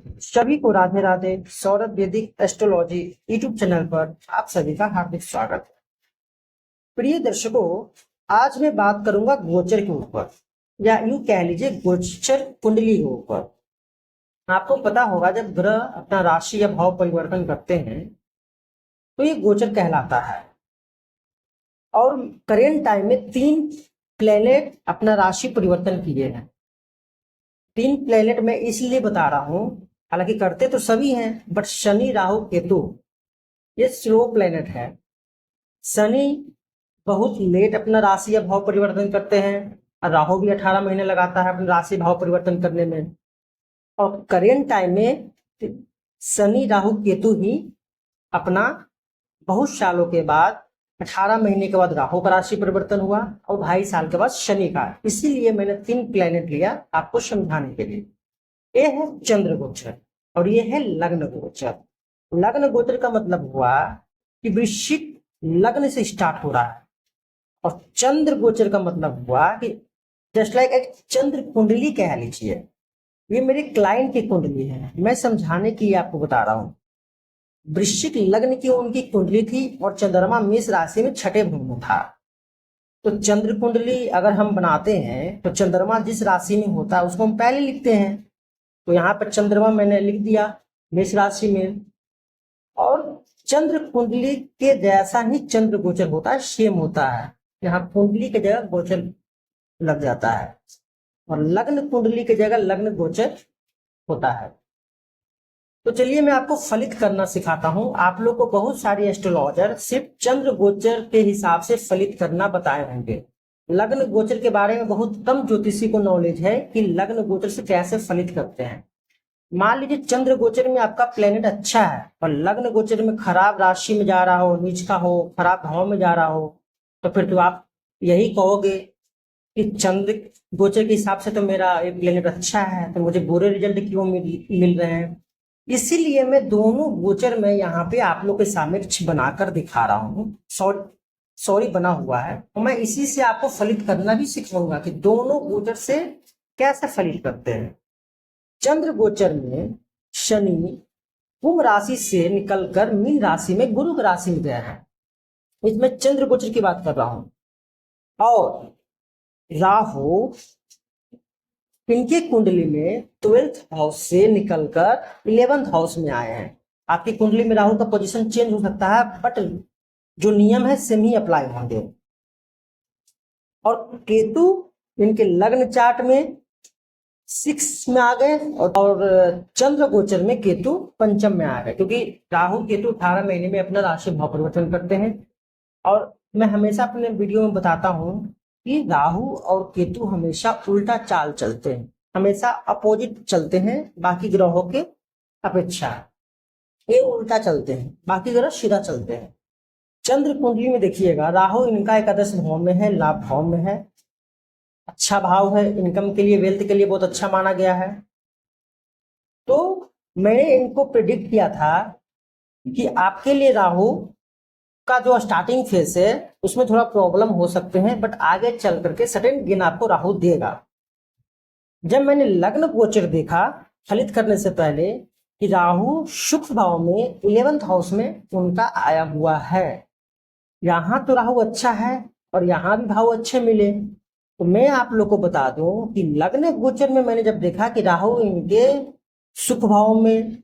सभी को राधे राधे। सौरभ वैदिक एस्ट्रोलॉजी यूट्यूब चैनल पर आप सभी का हार्दिक स्वागत है। प्रिय दर्शकों, आज मैं बात करूंगा गोचर के ऊपर, या यूं कह लीजिए गोचर कुंडली के ऊपर। आपको पता होगा जब ग्रह अपना राशि या भाव परिवर्तन करते हैं तो ये गोचर कहलाता है। और करेंट टाइम में 3 प्लेनेट अपना राशि परिवर्तन किए हैं। 3 प्लेनेट मैं इसलिए बता रहा हूं, हालांकि करते तो सभी हैं, बट शनि राहु केतु ये स्लो प्लेनेट है। शनि बहुत लेट अपना राशि या भाव परिवर्तन करते हैं और राहु भी 18 महीने लगाता है अपना राशि भाव परिवर्तन करने में। और करेंट टाइम में शनि राहु केतु ही अपना बहुत सालों के बाद 18 महीने के बाद राहु का राशि परिवर्तन हुआ और 2.5 साल के बाद शनि का। इसीलिए मैंने 3 प्लेनेट लिया आपको समझाने के लिए। ये है चंद्र गोचर और ये है लग्न गोचर। लग्न गोचर का मतलब हुआ कि वृश्चिक लग्न से स्टार्ट हो रहा है, और चंद्र गोचर का मतलब हुआ कि जस्ट लाइक एक चंद्र कुंडली कह लीजिए। ये मेरे क्लाइंट की कुंडली है, मैं समझाने के लिए आपको बता रहा हूं। वृश्चिक लग्न की उनकी कुंडली थी और चंद्रमा मेष राशि में छठे भाव में था। तो चंद्र कुंडली अगर हम बनाते हैं तो चंद्रमा जिस राशि में होता है उसको हम पहले लिखते हैं। तो यहाँ पर चंद्रमा मैंने लिख दिया मेष राशि में, और चंद्र कुंडली के जैसा ही चंद्र गोचर होता है, सेम होता है। यहाँ कुंडली की जगह गोचर लग जाता है और लग्न कुंडली की जगह लग्न गोचर होता है। तो चलिए मैं आपको फलित करना सिखाता हूं। आप लोग को बहुत सारी एस्ट्रोलॉजर सिर्फ चंद्र गोचर के हिसाब से फलित करना बताए होंगे। लग्न गोचर के बारे में बहुत कम ज्योतिषी को नॉलेज है कि लग्न गोचर से कैसे फलित करते हैं। मान लीजिए चंद्र गोचर में आपका प्लेनेट अच्छा है और लग्न गोचर में खराब राशि में जा रहा हो, नीच का हो, खराब भाव में जा रहा हो, तो फिर तो आप यही कहोगे कि चंद्र गोचर के हिसाब से तो मेरा एक प्लेनेट अच्छा है, तो मुझे बुरे रिजल्ट क्यों मिल रहे हैं। इसीलिए मैं दोनों गोचर में यहाँ पे आप लोग के सामने बनाकर दिखा रहा हूँ। सॉरी बना हुआ है, और मैं इसी से आपको फलित करना भी सिखाऊंगा कि दोनों गोचर से कैसे फलित करते हैं। चंद्र गोचर में शनि कुंभ राशि से निकलकर मीन राशि में गुरु की राशि में गया है, इसमें चंद्र गोचर की बात कर रहा हूं। और राहु इनके कुंडली में 12th हाउस से निकलकर 11th हाउस में आए हैं। आपकी कुंडली में राहु का पोजीशन चेंज हो सकता है, बट जो नियम है सेम ही अप्लाई होंगे। और केतु इनके लग्न चार्ट में 6 में आ गए, और चंद्र गोचर में केतु पंचम में आ गए, क्योंकि राहु केतु 18 महीने में अपना राशि भाव परिवर्तन करते हैं। और मैं हमेशा अपने वीडियो में बताता हूं कि राहु और केतु हमेशा उल्टा चाल चलते हैं, हमेशा अपोजिट चलते हैं बाकी ग्रहों के अपेक्षा। ये उल्टा चलते हैं, बाकी ग्रह सीधा चलते हैं। चंद्र कुंडली में देखिएगा राहु इनका एकादश भाव में है, लाभ भाव में है, अच्छा भाव है, इनकम के लिए, वेल्थ के लिए बहुत अच्छा माना गया है। तो मैंने इनको प्रिडिक्ट किया था कि आपके लिए राहु का जो स्टार्टिंग फेज है उसमें थोड़ा प्रॉब्लम हो सकते हैं, बट आगे चल करके सडन गेन आपको राहु देगा। जब मैंने लग्न गोचर देखा फलित करने से पहले कि राहु शुक्र भाव में 11th हाउस में उनका आया हुआ है, यहाँ तो राहु अच्छा है और यहाँ भी भाव अच्छे मिले, तो मैं आप लोग को बता दूं कि लग्न गोचर में मैंने जब देखा कि राहु इनके सुख भाव में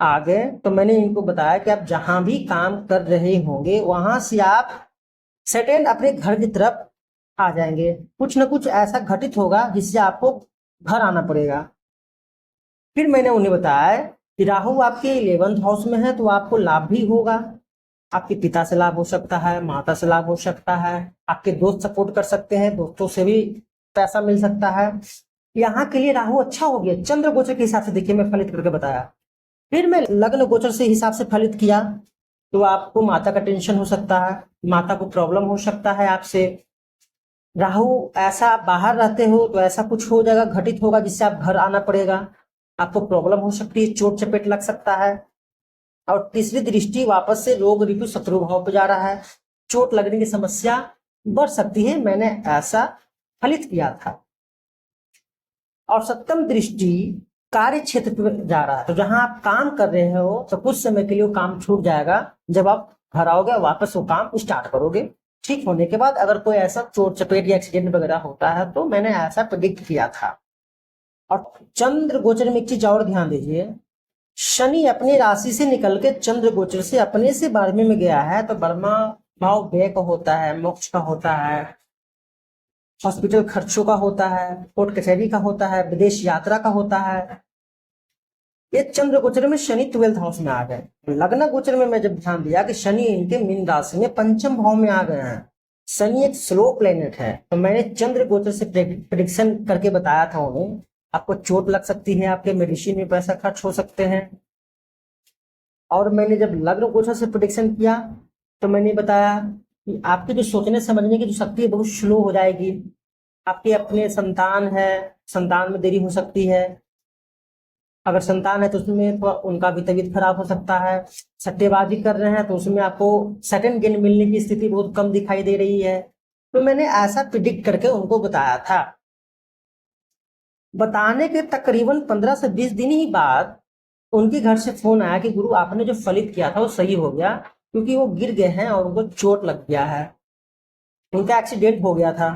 आ गए, तो मैंने इनको बताया कि आप जहां भी काम कर रहे होंगे वहां से आप सेटेल अपने घर की तरफ आ जाएंगे। कुछ ना कुछ ऐसा घटित होगा जिससे आपको घर आना पड़ेगा। फिर मैंने उन्हें बताया कि राहु आपके 11th हाउस में है तो आपको लाभ भी होगा। आपके पिता से लाभ हो सकता है, माता से लाभ हो सकता है, आपके दोस्त सपोर्ट कर सकते हैं, दोस्तों से भी पैसा मिल सकता है। यहाँ के लिए राहु अच्छा हो गया चंद्र गोचर के हिसाब से। देखिए मैं फलित करके बताया। फिर मैं लग्न गोचर से हिसाब से फलित किया, तो आपको माता का टेंशन हो सकता है, माता को प्रॉब्लम हो सकता है आपसे। राहु ऐसा आप बाहर रहते हो तो ऐसा कुछ हो जाएगा, घटित होगा जिससे आप घर आना पड़ेगा, आपको प्रॉब्लम हो सकती है, चोट चपेट लग सकता है। और तीसरी दृष्टि वापस से रोग ऋतु शत्रु भाव पे जा रहा है, चोट लगने की समस्या बढ़ सकती है। मैंने ऐसा फलित किया था। और 7वीं दृष्टि कार्य क्षेत्र पे जा रहा है, तो जहां आप काम कर रहे हो तो कुछ समय के लिए वो काम छूट जाएगा। जब आप घर आओगे वापस वो काम स्टार्ट करोगे। ठीक होने के बाद अगर कोई ऐसा चोट चपेट या एक्सीडेंट वगैरह होता है, तो मैंने ऐसा प्रिडिक्ट किया था। और चंद्र गोचर में एक चीज और ध्यान दीजिए, शनि अपनी राशि से निकल के चंद्र गोचर से अपने से 12वें में गया है, तो बर्मा भाव व्यय का होता है, मोक्ष का होता है, हॉस्पिटल खर्चों का होता है, कोर्ट कचहरी का होता है, विदेश यात्रा का होता है। ये चंद्र गोचर में शनि 12th हाउस में आ गए। लग्न गोचर में मैं जब ध्यान दिया कि शनि इनके मीन राशि में पंचम भाव में आ गए हैं। शनि एक स्लो प्लेनेट है, तो मैंने चंद्र गोचर से प्रेडिक्शन करके बताया था उन्हें, आपको चोट लग सकती है, आपके मेडिसिन में पैसा खर्च हो सकते हैं। और मैंने जब लग्न गोचर से प्रेडिक्शन किया तो मैंने बताया कि आपकी जो सोचने समझने की जो शक्ति है बहुत स्लो हो जाएगी। आपके अपने संतान है, संतान में देरी हो सकती है। अगर संतान है तो उसमें थोड़ा उनका भी तबीयत खराब हो सकता है। सट्टेबाजी कर रहे हैं तो उसमें आपको सेकंड गेन मिलने की स्थिति बहुत कम दिखाई दे रही है। तो मैंने ऐसा प्रिडिक्ट करके उनको बताया था। बताने के तकरीबन 15 से 20 दिन ही बाद उनके घर से फोन आया कि गुरु आपने जो फलित किया था वो सही हो गया, क्योंकि वो गिर गए हैं और उनको चोट लग गया है, उनका एक्सीडेंट हो गया था।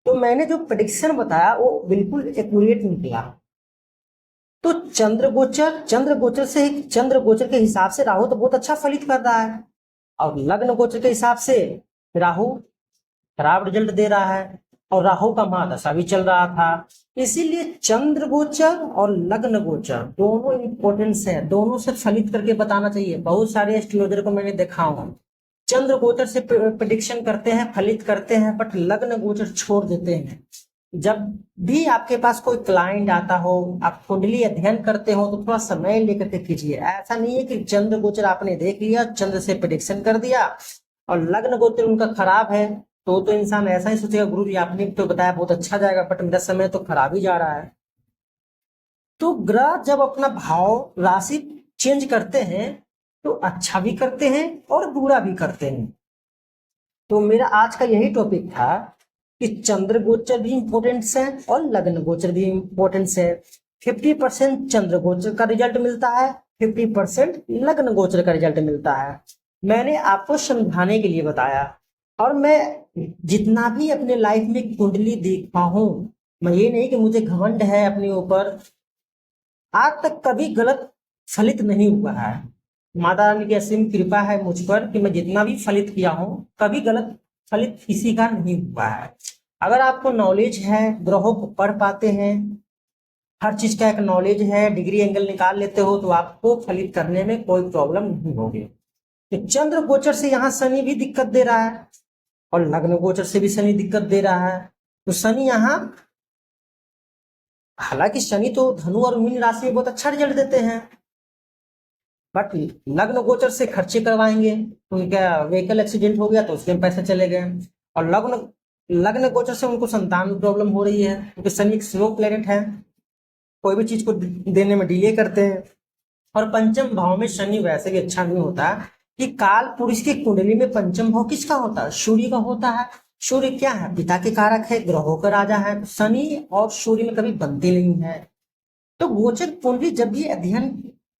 तो मैंने जो प्रेडिक्शन बताया वो बिल्कुल एक्यूरेट निकला। तो चंद्र गोचर से चंद्र गोचर के हिसाब से राहु तो बहुत अच्छा फलित कर रहा है, और लग्न गोचर के हिसाब से राहु खराब रिजल्ट दे रहा है, और राहु का महादशा भी चल रहा था। इसीलिए चंद्र गोचर और लग्न गोचर दोनों इंपॉर्टेंस है, दोनों से फलित करके बताना चाहिए। बहुत सारे एस्ट्रोलॉजर को मैंने देखा हूँ चंद्र गोचर से प्रेडिक्शन करते हैं, फलित करते हैं, बट लग्न गोचर छोड़ देते हैं। जब भी आपके पास कोई क्लाइंट आता हो, आप कुंडली अध्ययन करते हो, तो थोड़ा समय लेकर के कीजिए। ऐसा नहीं है कि चंद्र गोचर आपने देख लिया, चंद्र से प्रेडिक्शन कर दिया और लग्न गोचर उनका खराब है, तो इंसान ऐसा ही सोचेगा गुरु जी आपने तो बताया बहुत अच्छा जाएगा, बट मेरा समय तो खराब ही जा रहा है। तो ग्रह जब अपना भाव राशि चेंज करते हैं तो अच्छा भी करते हैं और बुरा भी करते हैं। तो मेरा आज का यही टॉपिक था कि चंद्र गोचर भी इंपॉर्टेंस है और लग्न गोचर भी इंपॉर्टेंस है। 50% चंद्र गोचर का रिजल्ट मिलता है, 50% लग्न गोचर का रिजल्ट मिलता है। मैंने आपको समझाने के लिए बताया, और मैं जितना भी अपने लाइफ में कुंडली देखा हूं, मैं ये नहीं कि मुझे घमंड है अपने ऊपर, आज तक कभी गलत फलित नहीं हुआ है। माता रानी की असीम कृपा है मुझ पर कि मैं जितना भी फलित किया हूं कभी गलत फलित किसी का नहीं हुआ है। अगर आपको नॉलेज है, ग्रहों को पढ़ पाते हैं, हर चीज का एक नॉलेज है, डिग्री एंगल निकाल लेते हो, तो आपको फलित करने में कोई प्रॉब्लम नहीं होगी। तो चंद्र गोचर से यहाँ शनि भी दिक्कत दे रहा है और लग्न गोचर से भी शनि दिक्कत दे रहा है। तो शनि यहाँ, हालांकि शनि तो धनु और मीन राशि में बहुत अच्छा रिजल्ट देते हैं, बट लग्न गोचर से खर्चे करवाएंगे, उनका व्हीकल एक्सीडेंट हो गया तो उसमें पैसे चले गए। और लग्न लग्न गोचर से उनको संतान में प्रॉब्लम हो रही है, क्योंकि शनि एक स्लो प्लेनेट है, कोई भी चीज को देने में डिले करते हैं। और पंचम भाव में शनि वैसे भी अच्छा नहीं होता कि काल पुरुष की कुंडली में पंचम भाव किसका होता है? सूर्य का होता है। सूर्य क्या है? पिता के कारक है, ग्रहों का राजा है। शनि और सूर्य में कभी बनते नहीं है। तो गोचर कुंडली जब भी अध्ययन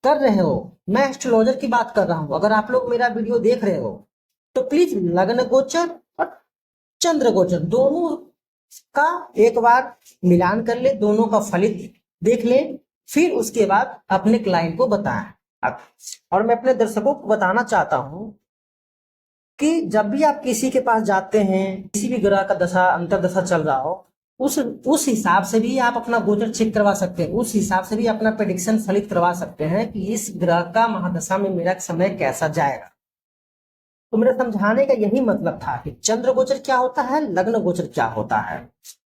कर रहे हो, मैं एस्ट्रोलॉजर की बात कर रहा हूं, अगर आप लोग मेरा वीडियो देख रहे हो तो प्लीज लग्न गोचर और चंद्र गोचर दोनों का एक बार मिलान कर ले, दोनों का फलित देख ले, फिर उसके बाद अपने क्लाइंट को बताएं। और मैं अपने दर्शकों को बताना चाहता हूं कि जब भी आप किसी के पास जाते हैं, किसी भी ग्रह का दशा अंतरदशा चल रहा हो, उस हिसाब से भी आप अपना गोचर चेक करवा सकते हैं, उस हिसाब से भी अपना प्रेडिक्शन फलित करवा सकते हैं कि इस ग्रह का महादशा में मेरा समय कैसा जाएगा। तो मेरे समझाने का यही मतलब था कि चंद्र गोचर क्या होता है, लग्न गोचर क्या होता है।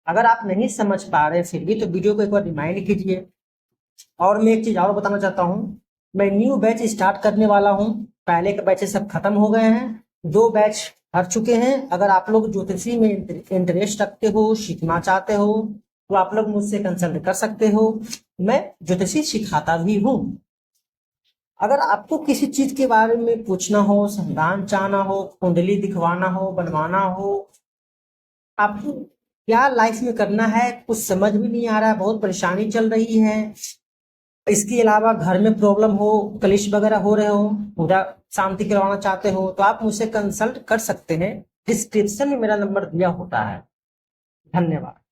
अगर आप नहीं समझ पा रहे फिर भी तो वीडियो को एक बार रिमाइंड कीजिए। और मैं एक चीज और बताना चाहता हूँ, मैं न्यू बैच स्टार्ट करने वाला हूँ। पहले के बैचेस सब खत्म हो गए हैं, 2 बैच हट चुके हैं। अगर आप लोग ज्योतिषी में इंटरेस्ट रखते हो, सीखना चाहते हो, तो आप लोग मुझसे कंसल्ट कर सकते हो। मैं ज्योतिषी सिखाता भी हूँ। अगर आपको किसी चीज के बारे में पूछना हो, संतान चाहना हो, कुंडली दिखवाना हो, बनवाना हो, आपको क्या लाइफ में करना है, कुछ समझ भी नहीं आ रहा है, बहुत परेशानी चल रही है, इसके अलावा घर में प्रॉब्लम हो, कलेश वगैरह हो रहे हो, पूरा शांति करवाना चाहते हो, तो आप मुझसे कंसल्ट कर सकते हैं। डिस्क्रिप्शन में मेरा नंबर दिया होता है। धन्यवाद।